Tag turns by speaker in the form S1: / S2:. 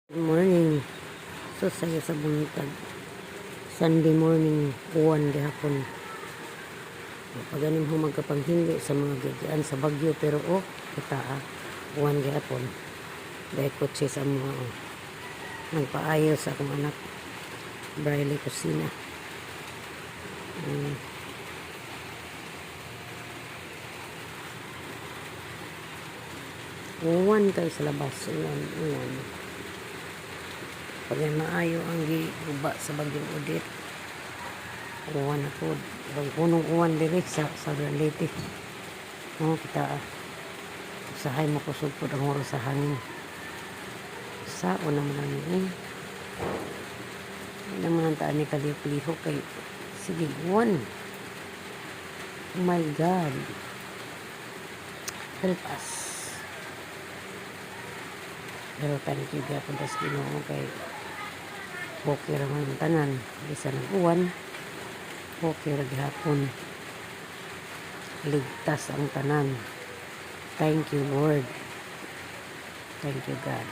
S1: Good morning. So saya sa buntag. Sunday morning, uwan gihapon. Paganim ho magkapanghingi sa mga gigaan sa Bagyo pero kita uwan gihapon. Dahil kotse sa mga nagpaayos sa akong anak. Braille Kusina. Uwan kayo sa labas. Uwan. Pag maayo ang giuba sa Bagyong Odette. Uwan ako. Punong uwan diri sa Southern Leyte. Kita usahay mo kusog po ang oras sa hangin. Sao naman ang yun. Hindi naman ang taan ni kalihok kay sige uwan. Oh my God. Help us. Pero thank you gapon tas Ginoo kay okay ra man tanan bisa ng uwan okay ra gihapon ligtas ang tanan. Thank you Lord, thank you God.